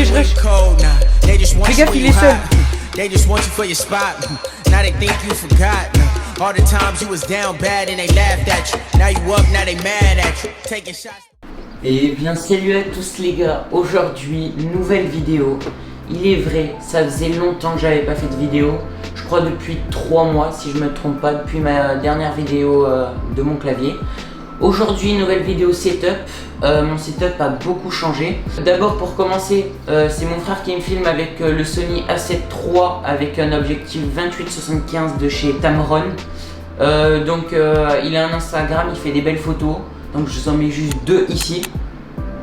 ok, je reste. Fais gaffe, il est seul. They just want you for your spot. Now they think you forgot. All the times you was down bad and they laughed at you. Now you up, now they mad at you. Taking shots. Et bien salut à tous les gars, aujourd'hui nouvelle vidéo. Il est vrai, ça faisait longtemps que j'avais pas fait de vidéo. Je crois depuis 3 mois si je me trompe pas, depuis ma dernière vidéo de mon clavier. Aujourd'hui nouvelle vidéo setup. Mon setup a beaucoup changé. D'abord pour commencer, c'est mon frère qui me filme avec le Sony A7 III avec un objectif 28-75 de chez Tamron. Il a un Instagram, il fait des belles photos. Donc je vous en mets juste 2 ici.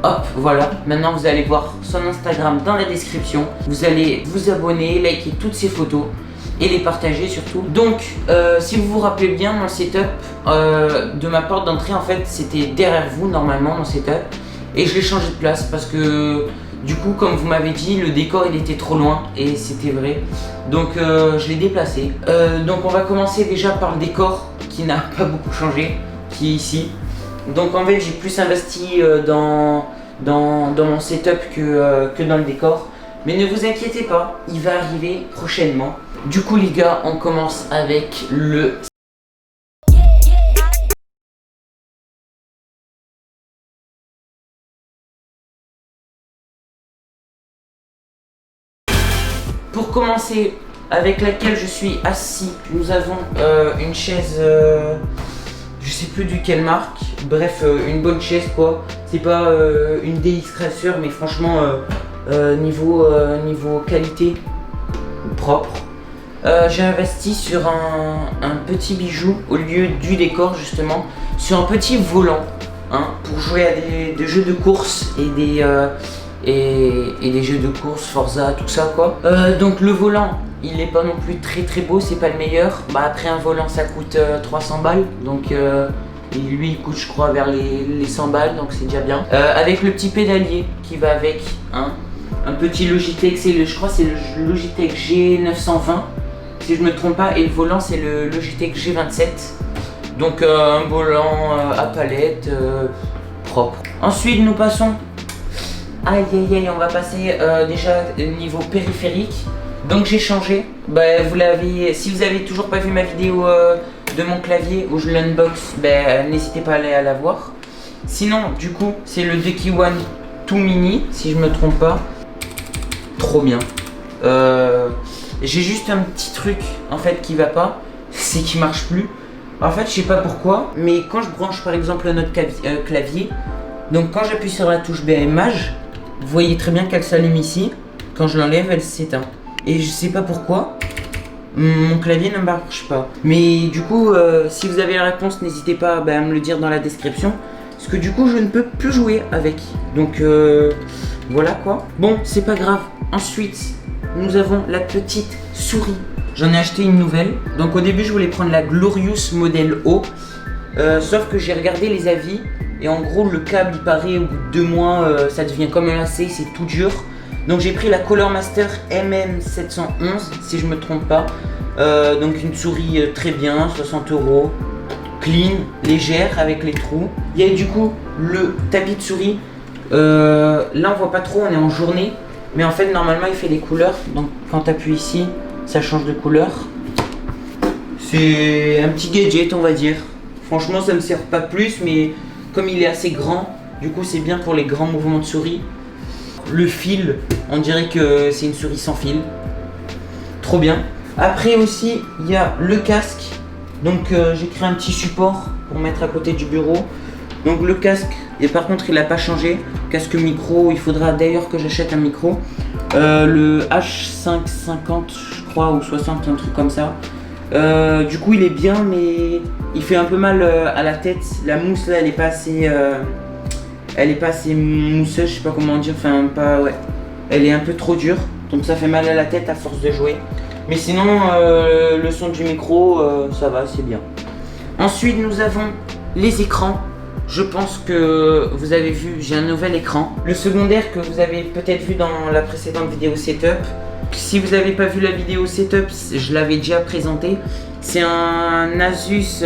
Hop, voilà. Maintenant vous allez voir son Instagram dans la description. Vous allez vous abonner, liker toutes ses photos et les partager surtout. Donc si vous vous rappelez bien, mon setup de ma porte d'entrée en fait c'était derrière vous normalement mon setup. Et je l'ai changé de place parce que du coup comme vous m'avez dit le décor il était trop loin et c'était vrai. Donc je l'ai déplacé. Donc on va commencer déjà par le décor qui n'a pas beaucoup changé, qui est ici. Donc en fait j'ai plus investi dans mon setup que dans le décor. Mais ne vous inquiétez pas, il va arriver prochainement. Du coup les gars, on commence avec le... Pour commencer, avec laquelle je suis assis, nous avons une chaise... je sais plus du quelle marque, bref une bonne chaise quoi. C'est pas une DX Racer mais franchement niveau qualité propre. J'ai investi sur un petit bijou au lieu du décor justement, sur un petit volant pour jouer à des jeux de course et des jeux de course Forza tout ça quoi. Donc le volant il n'est pas non plus très beau, c'est pas le meilleur. Après un volant ça coûte 300 balles donc et lui il coûte je crois vers les 100 balles donc c'est déjà bien. Avec le petit pédalier qui va avec un petit Logitech, je crois c'est le Logitech G920 si je me trompe pas, et le volant c'est le Logitech G27. Donc un volant à palette propre. Ensuite nous passons, on va passer déjà niveau périphérique. Donc j'ai changé, si vous avez toujours pas vu ma vidéo de mon clavier où je l'unbox, n'hésitez pas à aller la voir. Sinon du coup c'est le Ducky One 2 Mini si je me trompe pas. Trop bien. J'ai juste un petit truc en fait qui va pas, c'est qu'il marche plus. En fait je sais pas pourquoi, mais quand je branche par exemple notre clavier, donc quand j'appuie sur la touche BMH, vous voyez très bien qu'elle s'allume ici. Quand je l'enlève elle s'éteint. Et je sais pas pourquoi mon clavier ne marche pas. Mais du coup si vous avez la réponse n'hésitez pas à me le dire dans la description. Parce que du coup je ne peux plus jouer avec. Donc voilà quoi. Bon c'est pas grave. Ensuite nous avons la petite souris. J'en ai acheté une nouvelle. Donc au début je voulais prendre la Glorious modèle O. Sauf que j'ai regardé les avis. Et en gros le câble il paraît au bout de 2 mois ça devient comme un lacet, c'est tout dur. Donc j'ai pris la Color Master MM711 si je me trompe pas. Donc une souris très bien, 60 €, clean, légère avec les trous. Il y a du coup le tapis de souris. Là on voit pas trop, on est en journée. Mais en fait normalement il fait des couleurs. Donc quand tu appuies ici, ça change de couleur. C'est un petit gadget on va dire. Franchement ça me sert pas plus, mais comme il est assez grand, du coup c'est bien pour les grands mouvements de souris. Le fil, on dirait que c'est une souris sans fil. Trop bien. Après aussi, il y a le casque. Donc j'ai créé un petit support pour mettre à côté du bureau. Donc le casque, et par contre il n'a pas changé. Casque micro, il faudra d'ailleurs que j'achète un micro. Le H550 je crois, ou 60, un truc comme ça. Du coup il est bien mais il fait un peu mal à la tête. La mousse là elle est pas assez... elle est pas assez mousseuse, je sais pas comment dire, elle est un peu trop dure, donc ça fait mal à la tête à force de jouer. Mais sinon, le son du micro, ça va, c'est bien. Ensuite, nous avons les écrans. Je pense que vous avez vu, j'ai un nouvel écran. Le secondaire que vous avez peut-être vu dans la précédente vidéo setup. Si vous n'avez pas vu la vidéo setup, je l'avais déjà présenté. C'est un Asus,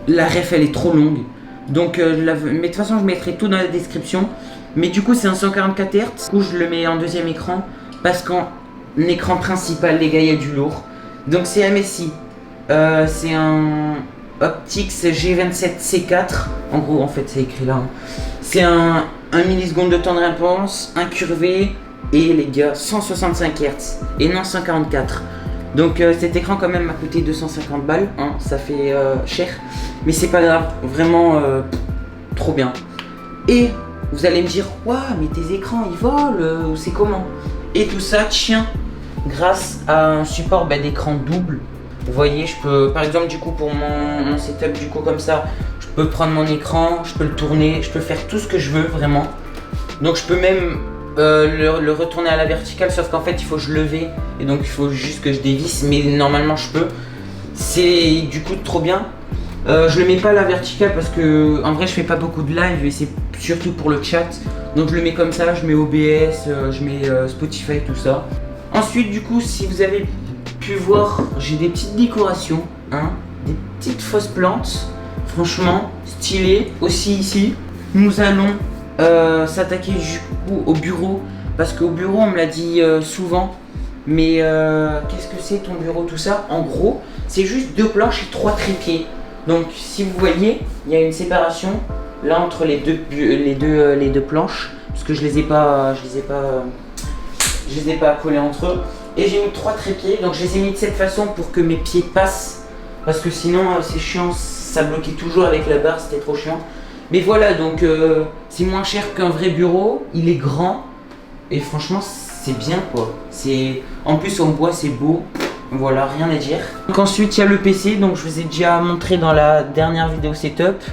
la ref elle est trop longue. Donc, mais de toute façon je mettrai tout dans la description. Mais du coup c'est un 144 Hz. Du coup je le mets en deuxième écran parce qu'en écran principal les gars il y a du lourd. Donc c'est MSI. C'est un Optix G27C4. En gros en fait c'est écrit là. Hein. C'est un 1 milliseconde de temps de réponse, incurvé et les gars 165 Hz et non 144. Donc cet écran quand même m'a coûté 250 balles, hein, ça fait cher, mais c'est pas grave, vraiment trop bien. Et vous allez me dire, waouh, mais tes écrans ils volent, c'est comment? Et tout ça tient grâce à un support d'écran double. Vous voyez, je peux, par exemple du coup pour mon setup du coup comme ça, je peux prendre mon écran, je peux le tourner, je peux faire tout ce que je veux vraiment. Donc je peux même le retourner à la verticale, sauf qu'en fait il faut que je levais et donc il faut juste que je dévisse, mais normalement je peux. C'est du coup trop bien. Je le mets pas à la verticale parce que en vrai je fais pas beaucoup de live et c'est surtout pour le chat. Donc je le mets comme ça, je mets OBS, je mets Spotify, tout ça. Ensuite du coup si vous avez pu voir, j'ai des petites décorations, hein, des petites fausses plantes, franchement stylées. Aussi ici, nous allons s'attaquer du coup au bureau parce qu'au bureau on me l'a dit souvent, mais qu'est-ce que c'est ton bureau, tout ça? En gros c'est juste 2 planches et 3 trépieds. Donc si vous voyez il y a une séparation là entre les deux planches parce que je les ai pas collés entre eux, et j'ai mis 3 trépieds, donc je les ai mis de cette façon pour que mes pieds passent parce que sinon c'est chiant, ça bloquait toujours avec la barre, c'était trop chiant. Mais voilà, donc c'est moins cher qu'un vrai bureau, il est grand et franchement c'est bien quoi. En plus en bois c'est beau, voilà, rien à dire. Donc ensuite il y a le PC, donc je vous ai déjà montré dans la dernière vidéo setup.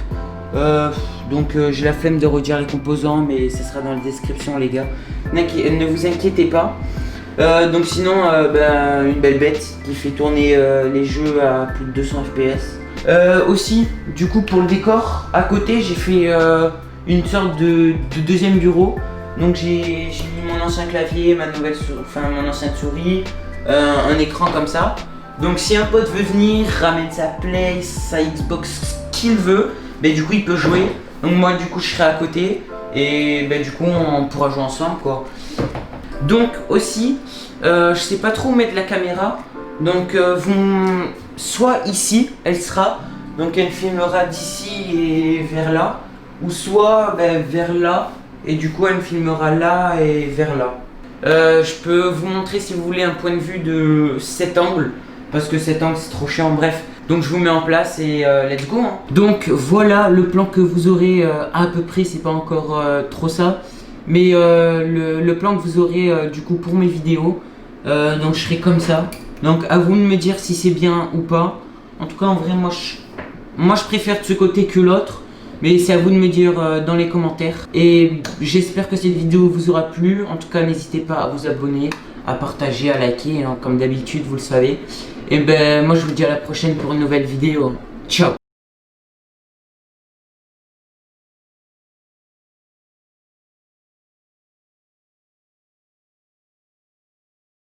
Donc j'ai la flemme de redire les composants, mais ce sera dans la description les gars. Ne vous inquiétez pas. Donc sinon une belle bête qui fait tourner les jeux à plus de 200 fps. Aussi, du coup pour le décor, à côté j'ai fait une sorte de deuxième bureau. Donc j'ai mis mon ancien clavier, mon ancienne souris, un écran comme ça. Donc si un pote veut venir, ramène sa Play, sa Xbox, ce qu'il veut, du coup il peut jouer. Donc moi du coup je serai à côté et du coup on pourra jouer ensemble quoi. Donc aussi, je sais pas trop où mettre la caméra. Donc soit ici, elle sera, donc elle filmera d'ici et vers là, ou soit vers là, et du coup elle me filmera là et vers là. Je peux vous montrer si vous voulez un point de vue de cet angle, parce que cet angle c'est trop chiant, bref. Donc je vous mets en place et let's go hein. Donc voilà le plan que vous aurez à peu près, c'est pas encore trop ça, mais le plan que vous aurez du coup pour mes vidéos. Donc je serai comme ça. Donc à vous de me dire si c'est bien ou pas. En tout cas en vrai moi je préfère de ce côté que l'autre. Mais c'est à vous de me dire dans les commentaires. Et j'espère que cette vidéo vous aura plu. En tout cas n'hésitez pas à vous abonner, à partager, à liker hein, comme d'habitude vous le savez. Et moi je vous dis à la prochaine pour une nouvelle vidéo. Ciao.